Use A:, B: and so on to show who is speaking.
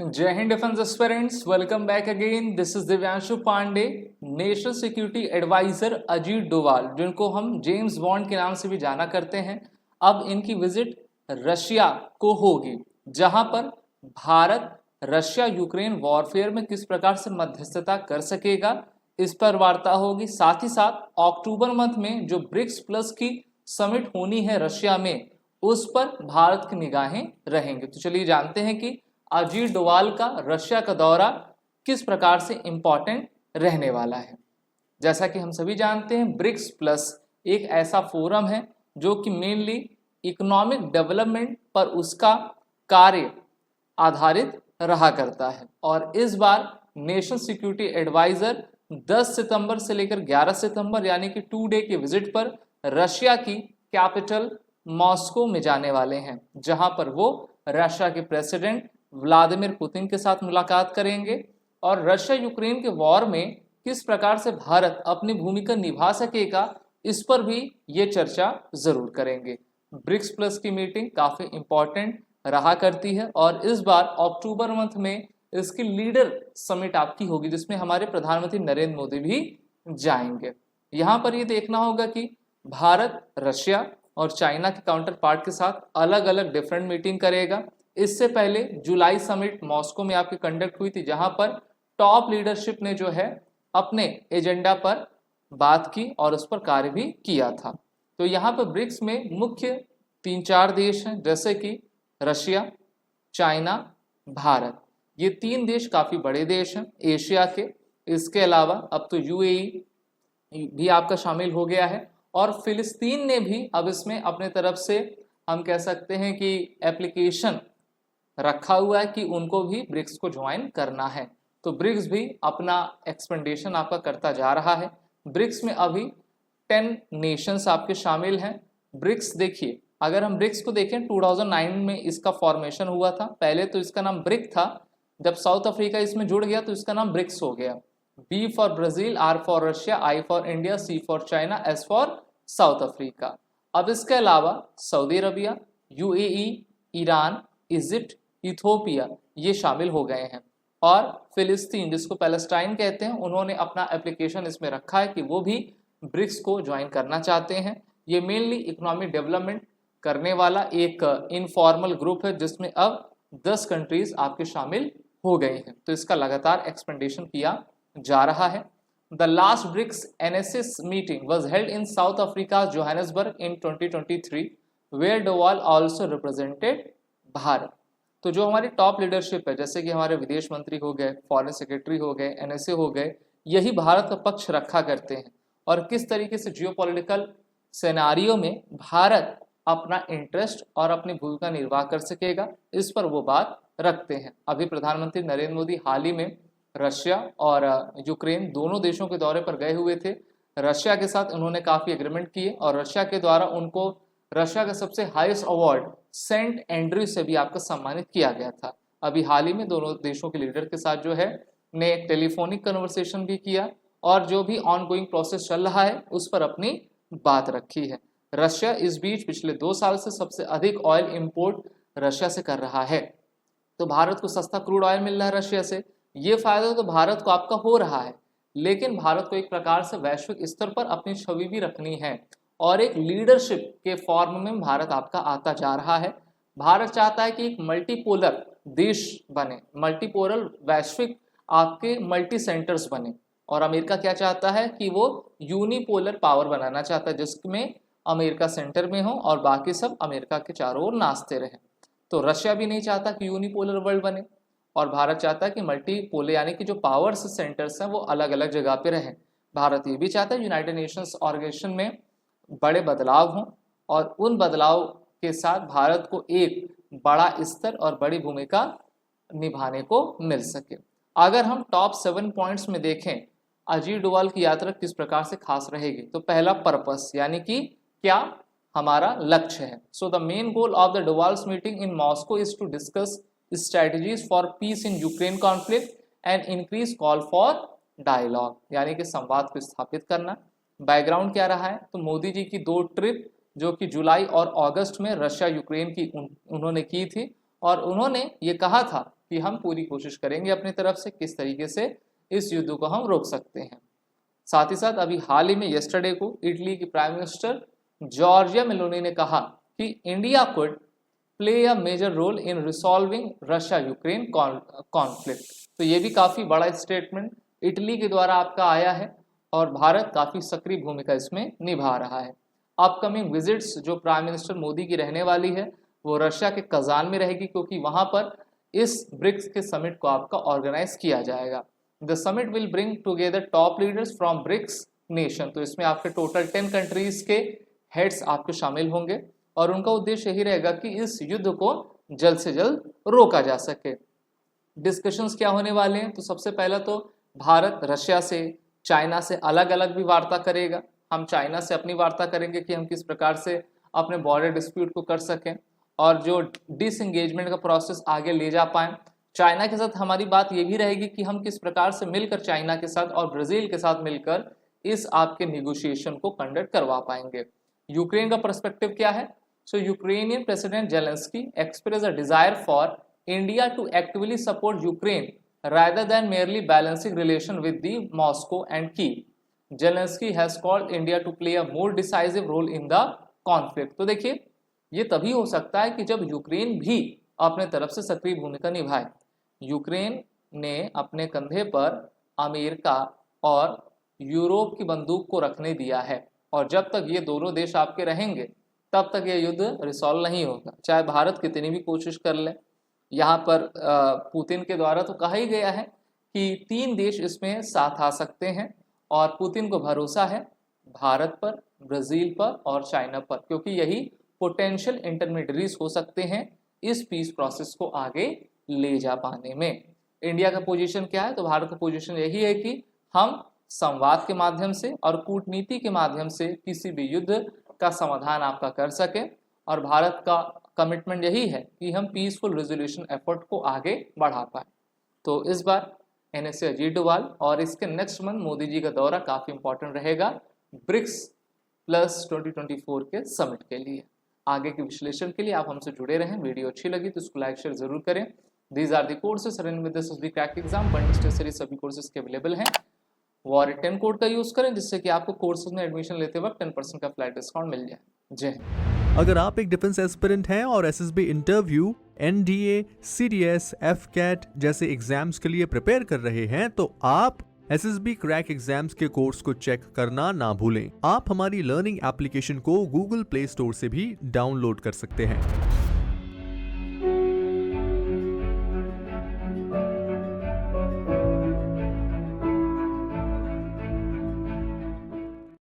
A: जय हिंद defence aspirants, welcome back again. This is Divyanshu Pandey. National security adviser Ajit Doval, जिनको हम जेम्स बॉन्ड के नाम से भी जाना करते हैं, अब इनकी विजिट रशिया को होगी, जहां पर भारत रशिया यूक्रेन वॉरफेयर में किस प्रकार से मध्यस्थता कर सकेगा, इस पर वार्ता होगी। साथ ही साथ अक्टूबर मंथ में जो ब्रिक्स प्लस की समिट होनी है रशिया में, उस पर भारत की निगाहें रहेंगी। तो चलिए जानते हैं कि अजीत डोवाल का रशिया का दौरा किस प्रकार से इंपॉर्टेंट रहने वाला है। जैसा कि हम सभी जानते हैं, ब्रिक्स प्लस एक ऐसा फोरम है जो कि मेनली इकोनॉमिक डेवलपमेंट पर उसका कार्य आधारित रहा करता है। और इस बार नेशनल सिक्योरिटी एडवाइजर 10 सितंबर से लेकर 11 सितंबर यानी कि 2 डे के विजिट पर रशिया की कैपिटल मॉस्को में जाने वाले हैं, जहां पर वो रशिया के प्रेसिडेंट व्लादिमीर पुतिन के साथ मुलाकात करेंगे और रशिया यूक्रेन के वॉर में किस प्रकार से भारत अपनी भूमिका निभा सकेगा, इस पर भी ये चर्चा जरूर करेंगे। ब्रिक्स प्लस की मीटिंग काफी इंपॉर्टेंट रहा करती है और इस बार अक्टूबर मंथ में इसकी लीडर समिट आपकी होगी, जिसमें हमारे प्रधानमंत्री नरेंद्र मोदी भी जाएंगे। यहाँ पर ये देखना होगा कि भारत रशिया और चाइना के काउंटर पार्ट के साथ अलग अलग डिफरेंट मीटिंग करेगा। इससे पहले जुलाई समिट मॉस्को में आपकी कंडक्ट हुई थी, जहां पर टॉप लीडरशिप ने जो है अपने एजेंडा पर बात की और उस पर कार्य भी किया था। तो यहाँ पर ब्रिक्स में मुख्य 3-4 देश हैं, जैसे कि रशिया, चाइना, भारत। ये 3 देश काफी बड़े देश हैं एशिया के। इसके अलावा अब तो यूएई भी आपका शामिल हो गया है और फिलिस्तीन ने भी अब इसमें अपने तरफ से हम कह सकते हैं कि एप्लीकेशन रखा हुआ है कि उनको भी ब्रिक्स को ज्वाइन करना है। तो ब्रिक्स भी अपना एक्सपेंडेशन आपका करता जा रहा है। ब्रिक्स में अभी 10 नेशंस आपके शामिल हैं। ब्रिक्स देखिए, अगर हम ब्रिक्स को देखें 2009 में इसका फॉर्मेशन हुआ था। पहले तो इसका नाम ब्रिक था, जब साउथ अफ्रीका इसमें जुड़ गया तो इसका नाम ब्रिक्स हो गया। B for Brazil, R for Russia, I for India, C for China, S for South Africa. अब इसके अलावा Saudi Arabia, UAE, Iran, Egypt, Ethiopia ये शामिल हो गए हैं और फिलिस्तीन, जिसको पैलेस्टाइन कहते हैं, उन्होंने अपना एप्लीकेशन इसमें रखा है कि वो भी ब्रिक्स को ज्वाइन करना चाहते हैं। ये मेनली इकोनॉमिक डेवलपमेंट करने वाला एक इनफॉर्मल ग्रुप है, जिसमें अब 10 कंट्रीज आपके शामिल हो गए हैं। तो इसका लगातार एक्सपेंडेशन किया जा रहा है। The last BRICS NSA meeting was held in South Africa Johannesburg in 2023 where Doval also represented Bharat. तो जो हमारी टॉप लीडरशिप है, जैसे कि हमारे विदेश मंत्री हो गए, फॉरेन सेक्रेटरी हो गए, एनएसए हो गए, यही भारत का पक्ष रखा करते हैं और किस तरीके से जियोपॉलिटिकल सिनेरियो में भारत अपना इंटरेस्ट और अपनी भूमिका निर्वाह कर सकेगा, इस पर वो बात रखते हैं। अभी प्रधानमंत्री नरेंद्र मोदी हाल ही में रशिया और यूक्रेन दोनों देशों के दौरे पर गए हुए थे। रशिया के साथ उन्होंने काफ़ी एग्रीमेंट किए और रशिया के द्वारा उनको रशिया का सबसे हाईएस्ट अवार्ड सेंट एंड्रयू से भी आपको सम्मानित किया गया था। अभी हाल ही में दोनों देशों के लीडर के साथ जो है ने टेलीफोनिक कन्वर्सेशन भी किया और जो भी ऑनगोइंग प्रोसेस चल रहा है उस पर अपनी बात रखी है। रशिया इस बीच पिछले 2 साल से सबसे अधिक ऑयल इंपोर्ट रशिया से कर रहा है। तो भारत को सस्ता क्रूड ऑयल मिल रहा है रशिया से, ये फायदा तो भारत को आपका हो रहा है, लेकिन भारत को एक प्रकार से वैश्विक स्तर पर अपनी छवि भी रखनी है और एक लीडरशिप के फॉर्म में भारत आपका आता जा रहा है। भारत चाहता है कि एक मल्टीपोलर देश बने, मल्टीपोलर वैश्विक आपके मल्टी सेंटर्स बने, और अमेरिका क्या चाहता है कि वो यूनिपोलर पावर बनाना चाहता है, जिसमें अमेरिका सेंटर में हो और बाकी सब अमेरिका के चारों ओर नाचते रहें। तो रशिया भी नहीं चाहता कि यूनिपोलर वर्ल्ड बने और भारत चाहता है कि मल्टीपोलर यानी कि जो पावर्स सेंटर्स हैं वो अलग अलग जगह पे रहें। भारत ये भी चाहता है यूनाइटेड नेशंस ऑर्गेनाइजेशन में बड़े बदलाव हों और उन बदलाव के साथ भारत को एक बड़ा स्तर और बड़ी भूमिका निभाने को मिल सके। अगर हम टॉप 7 पॉइंट्स में देखें अजीत डोवाल की यात्रा किस प्रकार से खास रहेगी, तो पहला पर्पस यानी कि क्या हमारा लक्ष्य है। So the main goal of the Doval's meeting in Moscow is to discuss strategies for peace in Ukraine conflict and increase call for dialogue, यानी कि संवाद को स्थापित करना। बैकग्राउंड क्या रहा है, तो मोदी जी की 2 ट्रिप जो कि जुलाई और अगस्त में रशिया यूक्रेन की उन्होंने की थी और उन्होंने ये कहा था कि हम पूरी कोशिश करेंगे अपनी तरफ से किस तरीके से इस युद्ध को हम रोक सकते हैं। साथ ही साथ अभी हाल ही में येस्टरडे को इटली की प्राइम मिनिस्टर जॉर्जिया मेलोनी ने कहा कि India could play a major role in resolving Russia Ukraine conflict. तो ये भी काफ़ी बड़ा स्टेटमेंट इटली के द्वारा आपका आया है और भारत काफ़ी सक्रिय भूमिका इसमें निभा रहा है। अपकमिंग विजिट्स जो प्राइम मिनिस्टर मोदी की रहने वाली है वो रशिया के कजान में रहेगी, क्योंकि वहाँ पर इस ब्रिक्स के समिट को आपका ऑर्गेनाइज किया जाएगा। The summit will bring together top leaders from BRICS nation. तो इसमें आपके टोटल 10 कंट्रीज के हेड्स आपके शामिल होंगे और उनका उद्देश्य यही रहेगा कि इस युद्ध को जल्द से जल्द रोका जा सके। डिस्कशंस क्या होने वाले हैं? तो सबसे पहला तो भारत रशिया से, चाइना से अलग अलग भी वार्ता करेगा। हम चाइना से अपनी वार्ता करेंगे कि हम किस प्रकार से अपने बॉर्डर डिस्प्यूट को कर सकें और जो डिसएंगेजमेंट का प्रोसेस आगे ले जा पाएं। चाइना के साथ हमारी बात ये भी रहेगी कि हम किस प्रकार से मिलकर चाइना के साथ और ब्राज़ील के साथ मिलकर इस आपके निगोशिएशन को कंडक्ट करवा पाएंगे। यूक्रेन का पर्सपेक्टिव क्या है? So Ukrainian president Zelensky express a desire for India to actively support Ukraine rather than merely balancing relation with the Moscow and Kyiv. Zelensky has called India to play a more decisive role in the conflict. तो देखिए ये तभी हो सकता है कि जब Ukraine भी अपने तरफ से सक्रिय भूमिका निभाए। यूक्रेन ने अपने कंधे पर अमेरिका और यूरोप की बंदूक को रखने दिया है और जब तक ये दोनों देश आपके रहेंगे तब तक ये युद्ध रिसॉल्व नहीं होगा, चाहे भारत कितनी भी कोशिश कर ले। यहाँ पर पुतिन के द्वारा तो कहा ही गया है कि 3 देश इसमें साथ आ सकते हैं और पुतिन को भरोसा है भारत पर, ब्राज़ील पर और चाइना पर, क्योंकि यही पोटेंशियल इंटरमीडियरीज हो सकते हैं इस पीस प्रोसेस को आगे ले जा पाने में। इंडिया का पोजीशन क्या है? तो भारत का पोजीशन यही है कि हम संवाद के माध्यम से और कूटनीति के माध्यम से किसी भी युद्ध का समाधान आपका कर सकें और भारत का कमिटमेंट यही है कि हम पीसफुल रेजोल्यूशन एफर्ट को आगे बढ़ा पाए। तो इस बार एनएसए अजीत डोभाल और इसके नेक्स्ट मंथ मोदी जी का दौरा काफ़ी इंपॉर्टेंट रहेगा ब्रिक्स प्लस 2024 के समिट के लिए। आगे के विश्लेषण के लिए आप हमसे जुड़े रहें। वीडियो अच्छी लगी तो इसको लाइक शेयर जरूर करें। These are the courses run with SSB crack exam bundle series सभी कोर्सेज के अवेलेबल हैं। वॉर 10 कोड का यूज करें जिससे कि आपको कोर्सेज में एडमिशन लेते वक्त 10% का फ्लैट डिस्काउंट मिल जाए। जय हिंद।
B: अगर आप एक डिफेंस एस्पिरेंट हैं और SSB interview, NDA, CDS, AFCAT जैसे एग्जाम्स के लिए प्रिपेयर कर रहे हैं तो आप एसएसबी क्रैक एग्जाम्स के कोर्स को चेक करना ना भूलें। आप हमारी लर्निंग एप्लीकेशन को गूगल प्ले स्टोर से भी डाउनलोड कर सकते हैं।